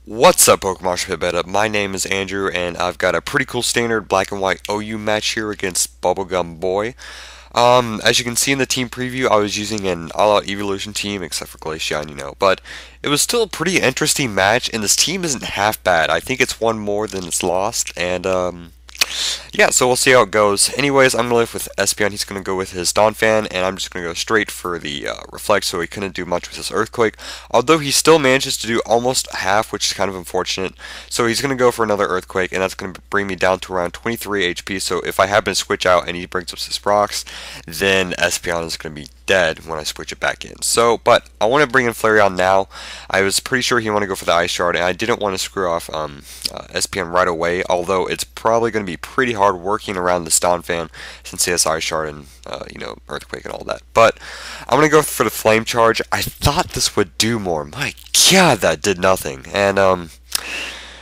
What's up, PokeMoshPitbeta? My name is Andrew, and I've got a pretty cool standard black and white OU match here against BuBBleGumBoi. As you can see in the team preview, I was using an all-out evolution team, except for Glaceon, but it was still a pretty interesting match, and this team isn't half bad. I think it's won more than it's lost, and yeah, so we'll see how it goes. Anyways, I'm going to live with Espeon. He's going to go with his Donphan, and I'm just going to go straight for the Reflect, so he couldn't do much with his Earthquake. Although he still manages to do almost half, which is kind of unfortunate. So he's going to go for another Earthquake, and that's going to bring me down to around 23 HP. So if I happen to switch out and he brings up his rocks, then Espeon is going to be dead when I switch it back in. So, but I want to bring in Flareon now. I was pretty sure he wanted to go for the Ice Shard, and I didn't want to screw off Espeon right away, although it's probably going to be pretty hard working around the Donphan since he has Ice Shard and, Earthquake and all that. But I'm going to go for the Flame Charge. I thought this would do more. My god, that did nothing. And,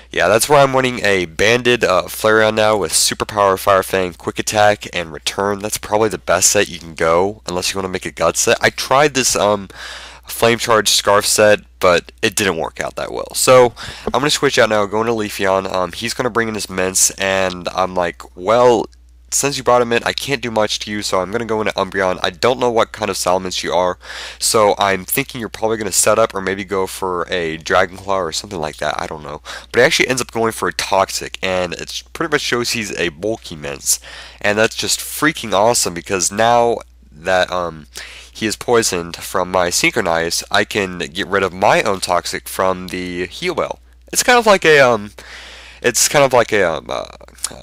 yeah, that's where I'm winning a banded Flareon now with Superpower, Fire Fang, Quick Attack, and Return. That's probably the best set you can go, unless you want to make a Gut set. I tried this Flame Charge Scarf set, but it didn't work out that well. So I'm going to switch out now, going to Leafeon. He's going to bring in his Mints, and I'm like, well, since you brought him in, I can't do much to you, so I'm going to go into Umbreon. I don't know what kind of Salamence you are, so I'm thinking you're probably going to set up or maybe go for a Dragon Claw or something like that. I don't know. But he actually ends up going for a Toxic, and it pretty much shows he's a bulky Mints. And that's just freaking awesome, because now that he is poisoned from my Synchronize, I can get rid of my own Toxic from the Heal Bell. It's kind of like a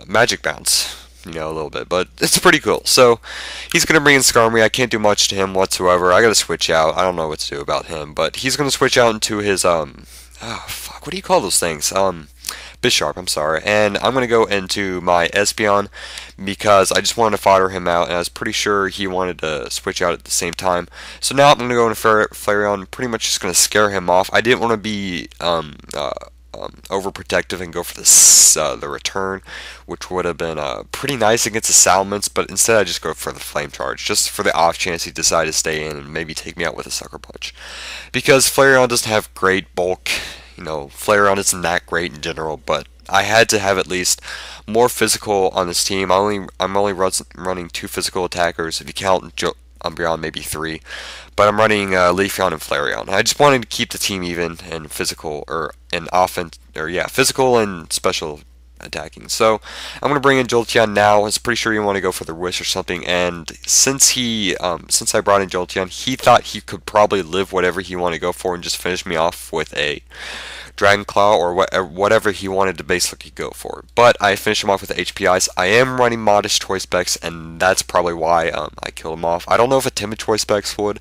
Magic Bounce, a little bit, but it's pretty cool. So he's going to bring in Skarmory. I can't do much to him whatsoever. I got to switch out. I don't know what to do about him, but he's going to switch out into his oh fuck, what do you call those things? Bisharp, I'm sorry. And I'm going to go into my Espeon because I just wanted to fodder him out, and I was pretty sure he wanted to switch out at the same time. So now I'm going to go into Flareon, pretty much just going to scare him off. I didn't want to be overprotective and go for the Return, which would have been pretty nice against the Salamence, but instead I just go for the Flame Charge, just for the off chance he decided to stay in and maybe take me out with a Sucker Punch. Because Flareon doesn't have great bulk. Flareon isn't that great in general, but I had to have at least more physical on this team. I'm only running 2 physical attackers. If you count Umbreon, maybe 3. But I'm running Leafeon and Flareon. I just wanted to keep the team even in physical physical and special attacking. So I'm going to bring in Jolteon now. I was pretty sure you want to go for the Wish or something, and since I brought in Jolteon, he thought he could probably live whatever he wanted to go for and just finish me off with a Dragon Claw or whatever he wanted to basically go for. But I finished him off with HPIs. I am running Modest Choice Specs, and that's probably why I killed him off. I don't know if a Timid Choice Specs would.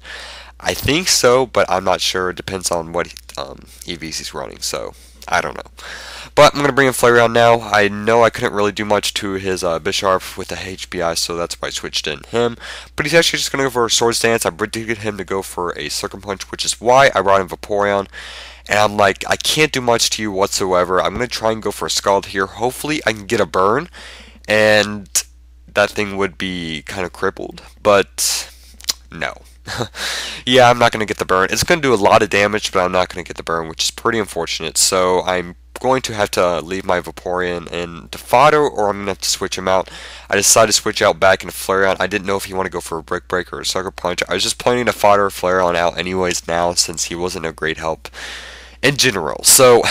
I think so, but I'm not sure. It depends on what EVs he's running, so I don't know. But I'm going to bring in Flareon now. I know I couldn't really do much to his Bisharp with the HPI, so that's why I switched in him. But he's actually just going to go for a Swords Dance. I predicted him to go for a Sucker Punch, which is why I brought in Vaporeon. And I'm like, I can't do much to you whatsoever. I'm going to try and go for a Scald here. Hopefully I can get a burn, and that thing would be kind of crippled. But no. Yeah, I'm not going to get the burn. It's going to do a lot of damage, but I'm not going to get the burn, which is pretty unfortunate. So I'm going to have to leave my Vaporeon in to fodder, or I'm going to have to switch him out. I decided to switch out back into Flareon. I didn't know if he wanted to go for a Brick Break or a Sucker Punch. I was just planning to fodder Flareon out anyways now, since he wasn't a great help in general. So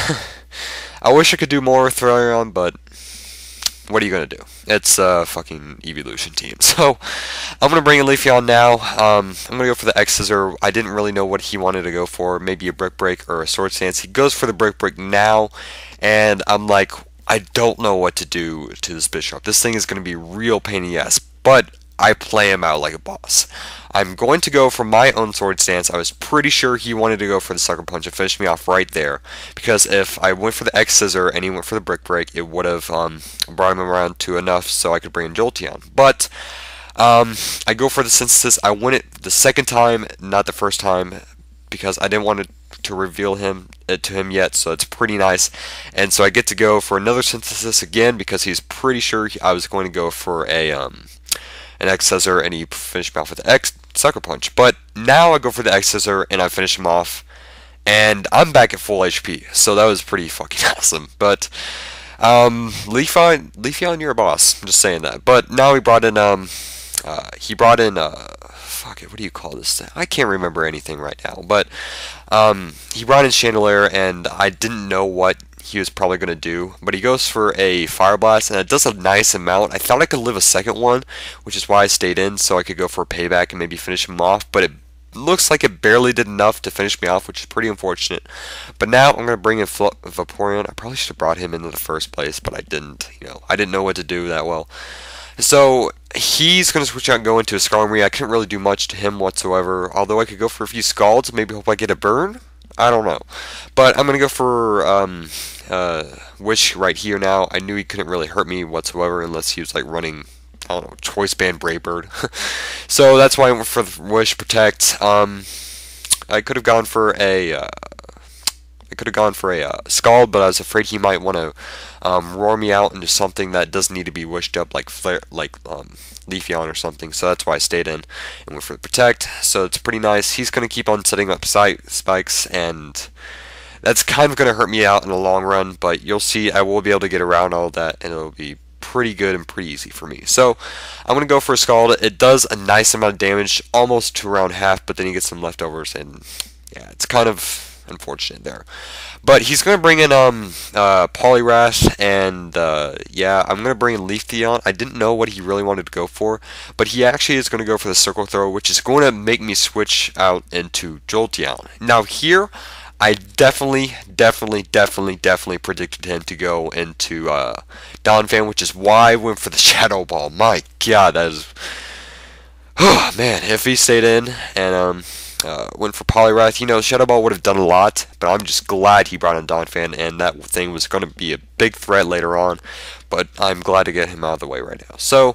I wish I could do more with Flareon, but what are you going to do? It's a fucking evolution team. So I'm going to bring in Leafeon now. I'm going to go for the X-Scissor. I didn't really know what he wanted to go for. Maybe a Brick Break or a Sword Stance. He goes for the Brick Break now, and I'm like, I don't know what to do to this Bisharp. This thing is going to be real pain in the ass, but I play him out like a boss. I'm going to go for my own Sword Stance. I was pretty sure he wanted to go for the Sucker Punch and finish me off right there, because if I went for the X-Scissor and he went for the Brick Break, it would have brought him around to enough so I could bring in Jolteon. But I go for the Synthesis. I win it the second time, not the first time, because I didn't want to reveal to him yet, so it's pretty nice. And so I get to go for another Synthesis again, because he's pretty sure I was going to go for an X-Scissor, and he finished me off with the Sucker Punch. But now I go for the X-Scissor, and I finish him off, and I'm back at full HP, so that was pretty fucking awesome. But Leafeon, you're a boss. I'm just saying that. But now he brought in fuck it, what do you call this thing? I can't remember anything right now. But he brought in Chandelier, and I didn't know what he was probably going to do, but he goes for a Fire Blast, and it does a nice amount. I thought I could live a second one, which is why I stayed in, so I could go for a payback and maybe finish him off, but it looks like it barely did enough to finish me off, which is pretty unfortunate. But now I'm going to bring in Vaporeon. I probably should have brought him into the first place, but I didn't. I didn't know what to do that well. So he's going to switch out and go into a Skarmory. I couldn't really do much to him whatsoever, although I could go for a few Scalds, maybe hope I get a burn. I don't know. But I'm going to go for Wish right here now. I knew he couldn't really hurt me whatsoever unless he was like running, I don't know, Choice Band Brave Bird. So that's why I went for the Wish Protect. I could have gone for a Scald, but I was afraid he might want to roar me out into something that doesn't need to be wished up, like Leafeon or something. So that's why I stayed in and went for the Protect. So it's pretty nice. He's going to keep on setting up spikes, and that's kind of going to hurt me out in the long run. But you'll see, I will be able to get around all that, and it'll be pretty good and pretty easy for me. So I'm going to go for a Scald. It does a nice amount of damage, almost to around half, but then you get some leftovers, and yeah, it's kind of unfortunate there. But he's going to bring in Poliwrath, and yeah, I'm going to bring in Leafeon. I didn't know what he really wanted to go for, but he actually is going to go for the Circle Throw, which is going to make me switch out into Jolteon. Now here, I definitely predicted him to go into Donphan, which is why I went for the Shadow Ball. My god, that is... Oh man, if he stayed in and went for Poliwrath, Shadow Ball would have done a lot, but I'm just glad he brought in Donphan, and that thing was going to be a big threat later on, but I'm glad to get him out of the way right now. So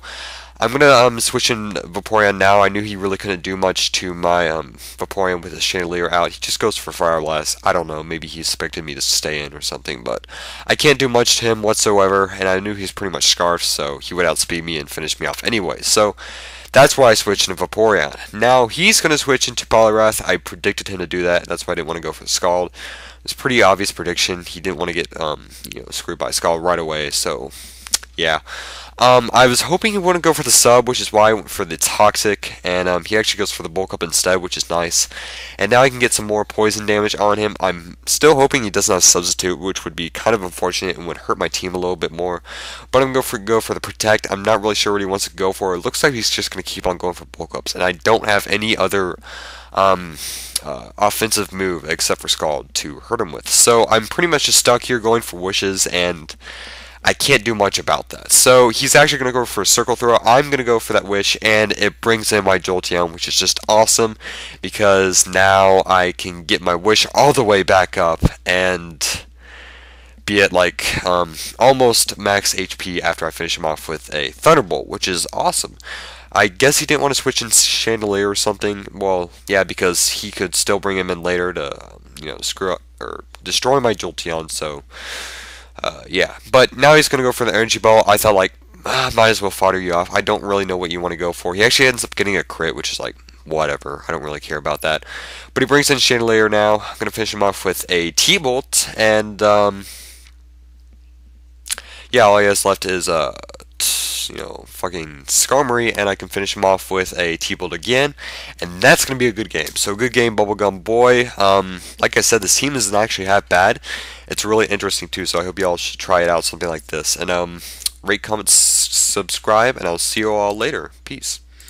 I'm going to switch in Vaporeon now. I knew he really couldn't do much to my Vaporeon with his Chandelier out. He just goes for Fire Blast. I don't know, maybe he expected me to stay in or something, but I can't do much to him whatsoever, and I knew he was pretty much Scarfed, so he would outspeed me and finish me off anyway. So that's why I switched into Vaporeon. Now he's going to switch into Poliwrath. I predicted him to do that. That's why I didn't want to go for the Scald. It's a pretty obvious prediction. He didn't want to get screwed by Scald right away. So yeah. I was hoping he wouldn't go for the sub, which is why I went for the Toxic, and he actually goes for the Bulk Up instead, which is nice. And now I can get some more poison damage on him. I'm still hoping he doesn't have Substitute, which would be kind of unfortunate and would hurt my team a little bit more. But I'm going to go for the Protect. I'm not really sure what he wants to go for. It looks like he's just going to keep on going for Bulk Ups, and I don't have any other offensive move except for Scald to hurt him with. So I'm pretty much just stuck here going for Wishes, and I can't do much about that. So he's actually going to go for a Circle Throw. I'm going to go for that Wish, and it brings in my Jolteon, which is just awesome, because now I can get my Wish all the way back up and be at like almost max HP after I finish him off with a Thunderbolt, which is awesome. I guess he didn't want to switch in Chandelier or something. Well, yeah, because he could still bring him in later to screw up or destroy my Jolteon. So yeah, but now he's going to go for the Energy Ball. I thought, like, might as well fodder you off. I don't really know what you want to go for. He actually ends up getting a crit, which is like, whatever. I don't really care about that. But he brings in Chandelier now. I'm going to finish him off with a T-Bolt, and yeah, all he has left is fucking Skarmory, and I can finish him off with a T-Bolt again, and that's going to be a good game. So good game, BuBBleGumBoi. Like I said, this team isn't actually half bad. It's really interesting too, so I hope you all should try it out, something like this. And rate, comment, subscribe, and I'll see you all later. Peace.